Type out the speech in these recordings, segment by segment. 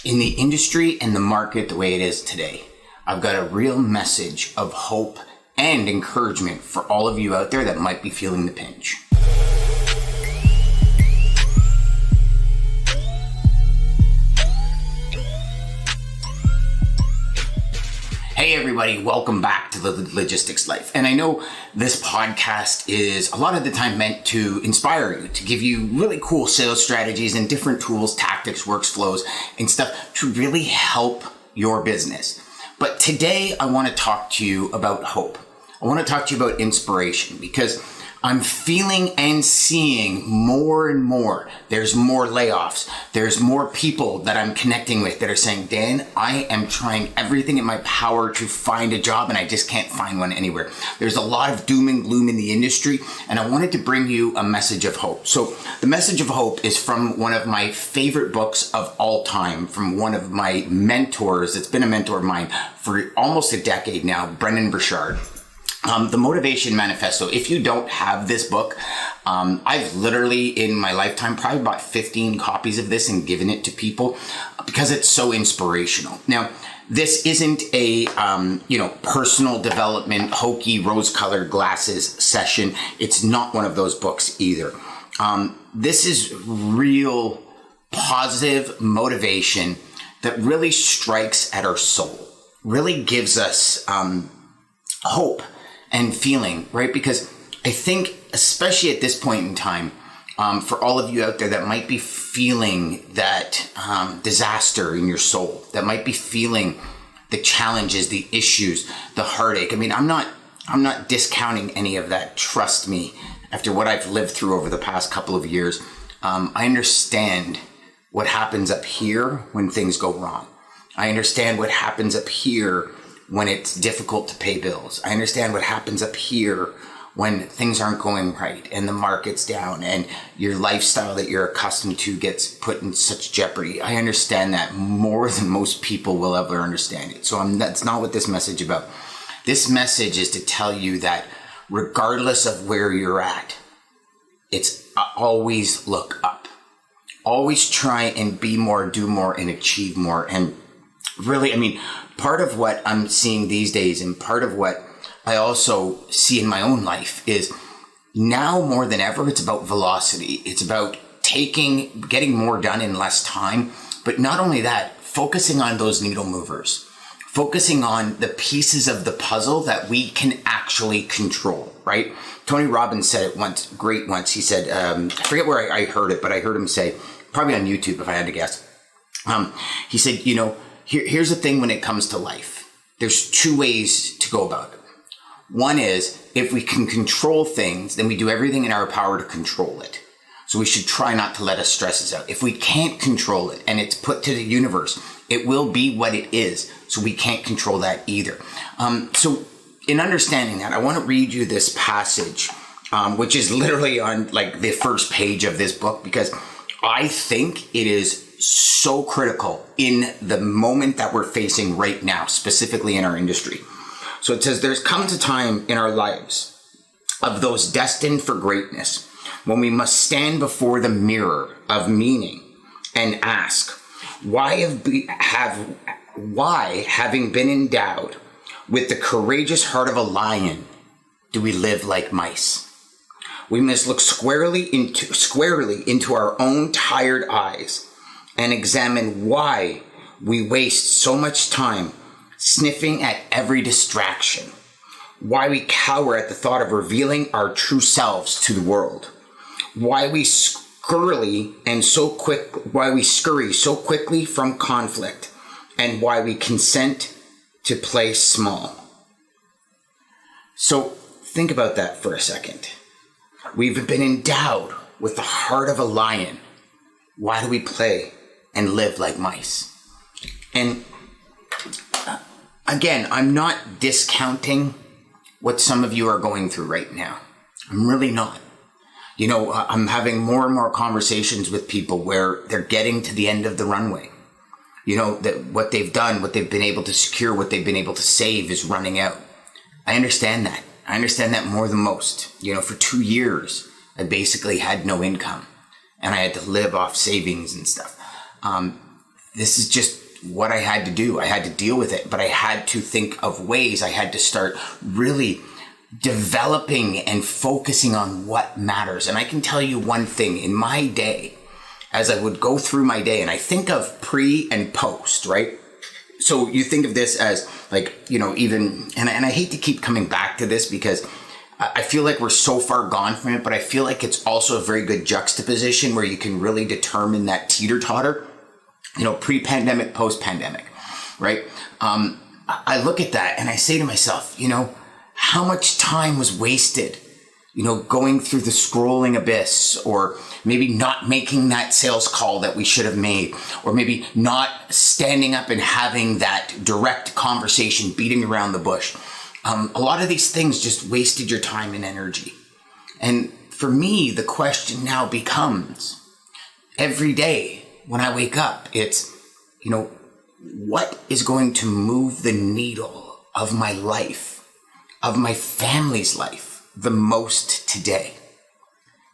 In the industry and the market the way it is today, I've got a real message of hope and encouragement for all of you out there that might be feeling the pinch. Hey everybody, welcome back to the Logistics Life. And I know this podcast is a lot of the time meant to inspire you, to give you really cool sales strategies and different tools, tactics, workflows, and stuff to really help your business. But today I want to talk to you about hope. I want to talk to you about inspiration because I'm feeling and seeing more and more. There's more layoffs. There's more people that I'm connecting with that are saying, Dan, I am trying everything in my power to find a job and I just can't find one anywhere. There's a lot of doom and gloom in the industry and I wanted to bring you a message of hope. So the message of hope is from one of my favorite books of all time, from one of my mentors. It's been a mentor of mine for almost a decade now, Brendon Burchard. The Motivation Manifesto. If you don't have this book, I've literally in my lifetime probably bought 15 copies of this and given it to people because it's so inspirational. Now, this isn't a, personal development, hokey rose-colored glasses session. It's not one of those books either. This is real positive motivation that really strikes at our soul, really gives us hope and feeling, right? Because I think, especially at this point in time, for all of you out there that might be feeling that disaster in your soul, that might be feeling the challenges, the issues, the heartache. I mean, I'm not discounting any of that. Trust me, after what I've lived through over the past couple of years, I understand what happens up here when things go wrong. I understand what happens up here when it's difficult to pay bills. I understand what happens up here when things aren't going right and the market's down and your lifestyle that you're accustomed to gets put in such jeopardy. I understand that more than most people will ever understand it. So that's not what this message is about. This message is to tell you that regardless of where you're at, it's always look up. Always try and be more, do more, and achieve more. And really, part of what I'm seeing these days and part of what I also see in my own life is now more than ever, it's about velocity. It's about getting more done in less time. But not only that, focusing on those needle movers, focusing on the pieces of the puzzle that we can actually control, right? Tony Robbins said it once. He said, I forget where I heard it, but I heard him say, probably on YouTube if I had to guess. He said, here's the thing when it comes to life. There's two ways to go about it. One is if we can control things, then we do everything in our power to control it. So we should try not to let us stress us out. If we can't control it and it's put to the universe, it will be what it is. So we can't control that either. So in understanding that, I want to read you this passage, which is literally on the first page of this book, because I think it is so critical in the moment that we're facing right now, specifically in our industry. So it says, there's comes a time in our lives of those destined for greatness when we must stand before the mirror of meaning and ask, why having been endowed with the courageous heart of a lion, do we live like mice? We must look squarely into our own tired eyes and examine why we waste so much time sniffing at every distraction, why we cower at the thought of revealing our true selves to the world, why we scurry so quickly from conflict, and why we consent to play small. So think about that for a second. We've been endowed with the heart of a lion. Why do we play and live like mice? And again, I'm not discounting what some of you are going through right now. I'm really not. I'm having more and more conversations with people where they're getting to the end of the runway. That what they've done, what they've been able to secure, what they've been able to save is running out. I understand that. I understand that more than most. For 2 years, I basically had no income and I had to live off savings and stuff. this is just what I had to do. I had to deal with it, but I had to think of ways. I had to start really developing and focusing on what matters. And I can tell you one thing, in my day, as I would go through my day, and I think of pre and post, right? So you think of this as like, even, and I hate to keep coming back to this because I feel like we're so far gone from it, but I feel like it's also a very good juxtaposition where you can really determine that teeter-totter, pre-pandemic, post-pandemic, right? I look at that and I say to myself, how much time was wasted, going through the scrolling abyss, or maybe not making that sales call that we should have made, or maybe not standing up and having that direct conversation, beating around the bush. A lot of these things just wasted your time and energy. And for me, the question now becomes, every day when I wake up, it's, what is going to move the needle of my life, of my family's life, the most today?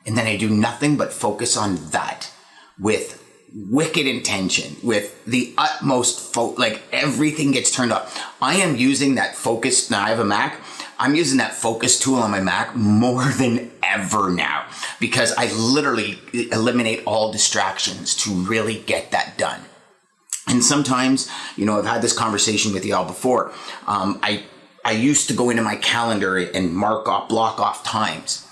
And then I do nothing but focus on that with wicked intention, with the utmost like everything gets turned off. I am using that focus. Now I have a Mac. I'm using that focus tool on my Mac more than ever now, because I literally eliminate all distractions to really get that done. And sometimes, I've had this conversation with y'all before. I used to go into my calendar and block off times.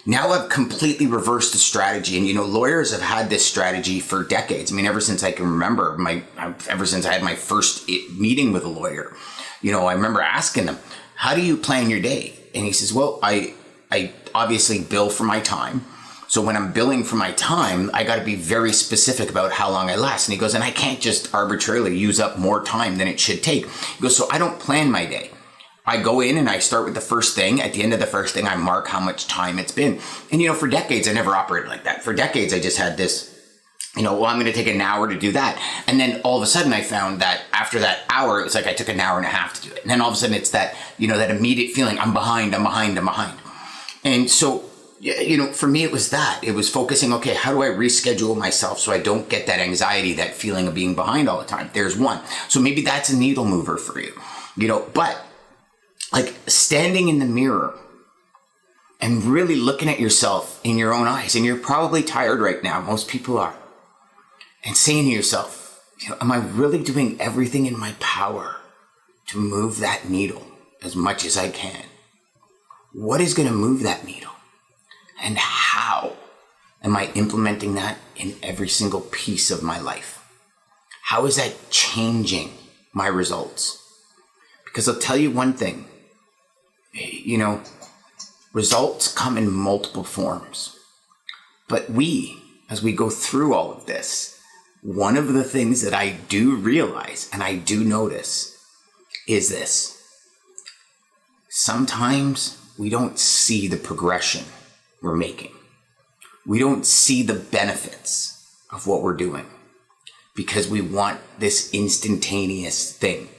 Now I've completely reversed the strategy. And, lawyers have had this strategy for decades. I mean, ever since I can remember, ever since I had my first meeting with a lawyer, I remember asking them, how do you plan your day? And he says, well, I obviously bill for my time. So when I'm billing for my time, I got to be very specific about how long I last. And he goes, and I can't just arbitrarily use up more time than it should take. He goes, so I don't plan my day. I go in and I start with the first thing. At the end of the first thing, I mark how much time it's been. And, for decades, I never operated like that. For decades, I just had this, I'm going to take an hour to do that. And then all of a sudden, I found that after that hour, it was like I took an hour and a half to do it. And then all of a sudden, it's that, that immediate feeling, I'm behind. And so, for me, it was that. It was focusing, okay, how do I reschedule myself so I don't get that anxiety, that feeling of being behind all the time? There's one. So maybe that's a needle mover for you, but like standing in the mirror and really looking at yourself in your own eyes, and you're probably tired right now, most people are, and saying to yourself, am I really doing everything in my power to move that needle as much as I can? What is going to move that needle? And how am I implementing that in every single piece of my life? How is that changing my results? Because I'll tell you one thing, results come in multiple forms. But as we go through all of this, one of the things that I do realize and I do notice is this. Sometimes we don't see the progression we're making. We don't see the benefits of what we're doing because we want this instantaneous thing.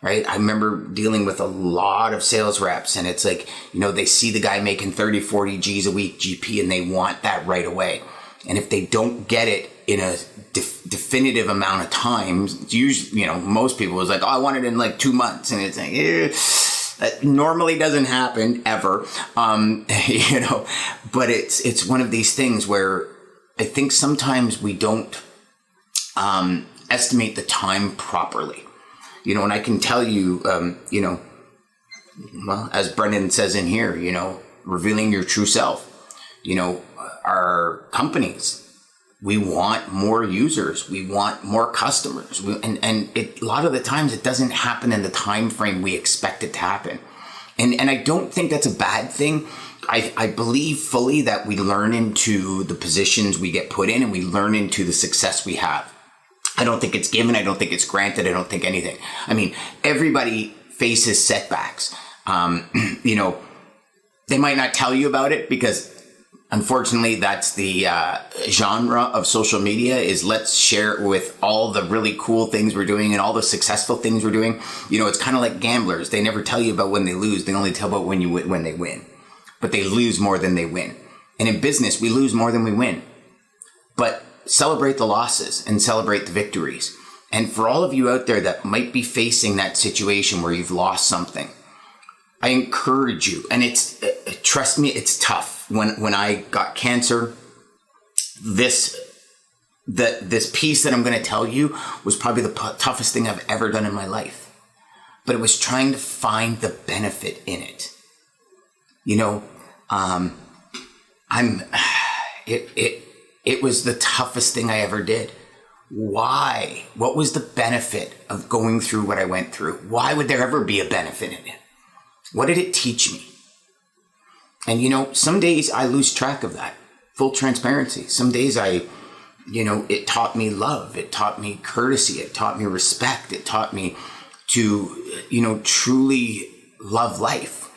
Right? I remember dealing with a lot of sales reps, and it's like, they see the guy making 30, 40 G's a week GP, and they want that right away. And if they don't get it in a definitive amount of time, usually, most people was like, oh, I want it in like 2 months. And it's like, that normally doesn't happen ever. But it's one of these things where I think sometimes we don't estimate the time properly. And I can tell you, well, as Brendan says in here, revealing your true self, our companies, we want more users. We want more customers. A lot of the times it doesn't happen in the time frame we expect it to happen. And I don't think that's a bad thing. I believe fully that we learn into the positions we get put in, and we learn into the success we have. I don't think it's given. I don't think it's granted. I don't think anything. I mean, everybody faces setbacks. They might not tell you about it because, unfortunately, that's the genre of social media is let's share with all the really cool things we're doing and all the successful things we're doing. It's kind of like gamblers. They never tell you about when they lose. They only tell about when they win. But they lose more than they win. And in business, we lose more than we win. But celebrate the losses and celebrate the victories. And for all of you out there that might be facing that situation where you've lost something, I encourage you, and trust me, it's tough. When I got cancer, this piece that I'm going to tell you was probably the toughest thing I've ever done in my life. But it was trying to find the benefit in it. It was the toughest thing I ever did. Why? What was the benefit of going through what I went through? Why would there ever be a benefit in it? What did it teach me? And some days I lose track of that. Full transparency. Some days it taught me love. It taught me courtesy. It taught me respect. It taught me to, truly love life.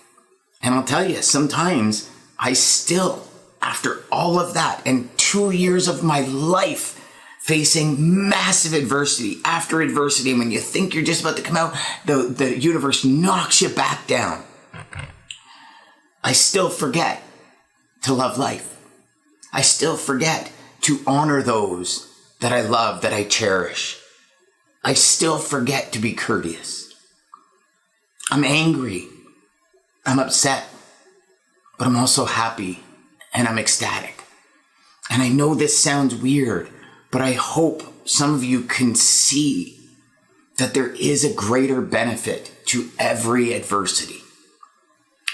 And I'll tell you, sometimes I still, after all of that and 2 years of my life facing massive adversity after adversity, and when you think you're just about to come out, the universe knocks you back down. I still forget to love life. I still forget to honor those that I love, that I cherish. I still forget to be courteous. I'm angry. I'm upset. But I'm also happy and I'm ecstatic. And I know this sounds weird, but I hope some of you can see that there is a greater benefit to every adversity.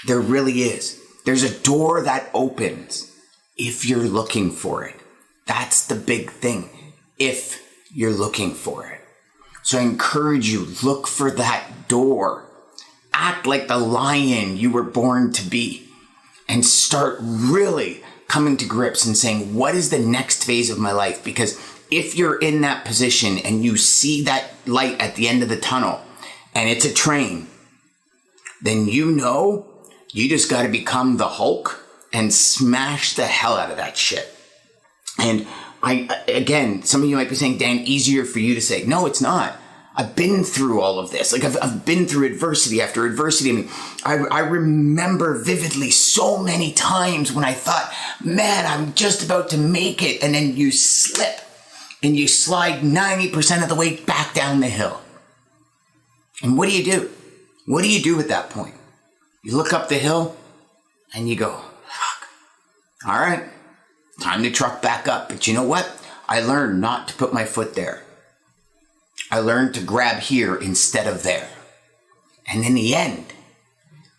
There really is. There's a door that opens if you're looking for it. That's the big thing, if you're looking for it. So I encourage you, look for that door. Act like the lion you were born to be and start really coming to grips and saying, what is the next phase of my life? Because if you're in that position and you see that light at the end of the tunnel and it's a train, then you just got to become the Hulk and smash the hell out of that shit. And again, some of you might be saying, Dan, easier for you to say. No, it's not. I've been through all of this. Like I've been through adversity after adversity. I mean, I remember vividly so many times when I thought, man, I'm just about to make it. And then you slip and you slide 90% of the way back down the hill. And what do you do? What do you do at that point? You look up the hill and you go, fuck. All right, time to truck back up. But you know what? I learned not to put my foot there. I learned to grab here instead of there. And in the end,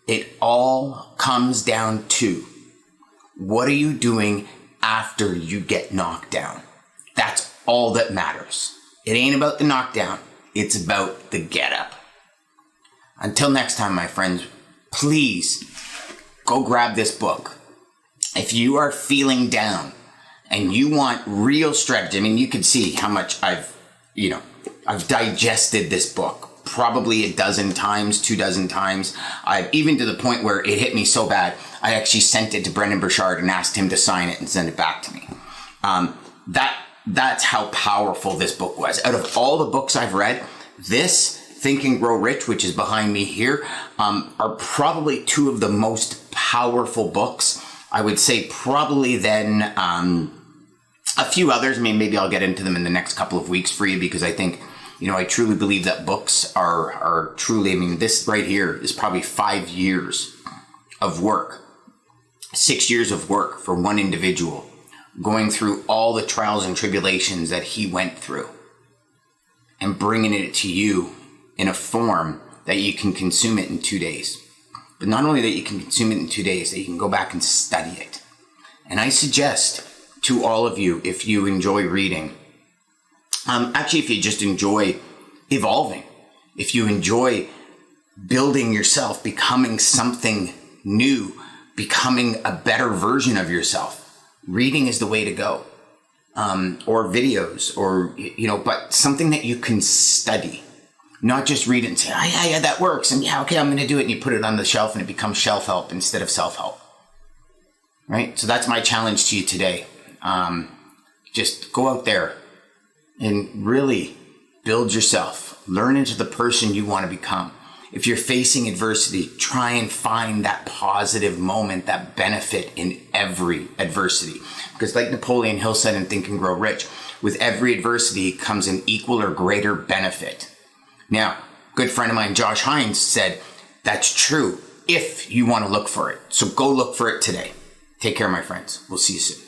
it all comes down to, what are you doing after you get knocked down? That's all that matters. It ain't about the knockdown. It's about the get up. Until next time, my friends, please go grab this book. If you are feeling down and you want real strategy, I mean, you can see how much I've digested this book probably 12 times. I've even to the point where it hit me so bad, I actually sent it to Brendan Burchard and asked him to sign it and send it back to me. That's how powerful this book was. Out of all the books I've read, this, Think and Grow Rich, which is behind me here, are probably two of the most powerful books. I would say probably then a few others. I mean, maybe I'll get into them in the next couple of weeks for you, because I think, I truly believe that books are truly, I mean, this right here is probably 5 years of work, 6 years of work for one individual, going through all the trials and tribulations that he went through and bringing it to you in a form that you can consume it in 2 days. But not only that you can consume it in 2 days, that you can go back and study it. And I suggest to all of you, if you enjoy reading, actually, if you just enjoy evolving, if you enjoy building yourself, becoming something new, becoming a better version of yourself, reading is the way to go. Or videos, or, but something that you can study. Not just read it and say, yeah, that works. And yeah, okay, I'm going to do it. And you put it on the shelf and it becomes shelf help instead of self-help. Right? So that's my challenge to you today. Just go out there and really build yourself. Learn into the person you want to become. if you're facing adversity, try and find that positive moment, that benefit in every adversity. Because like Napoleon Hill said in Think and Grow Rich, with every adversity comes an equal or greater benefit. Now, a good friend of mine, Josh Hines, said, that's true if you want to look for it. So go look for it today. Take care, my friends. We'll see you soon.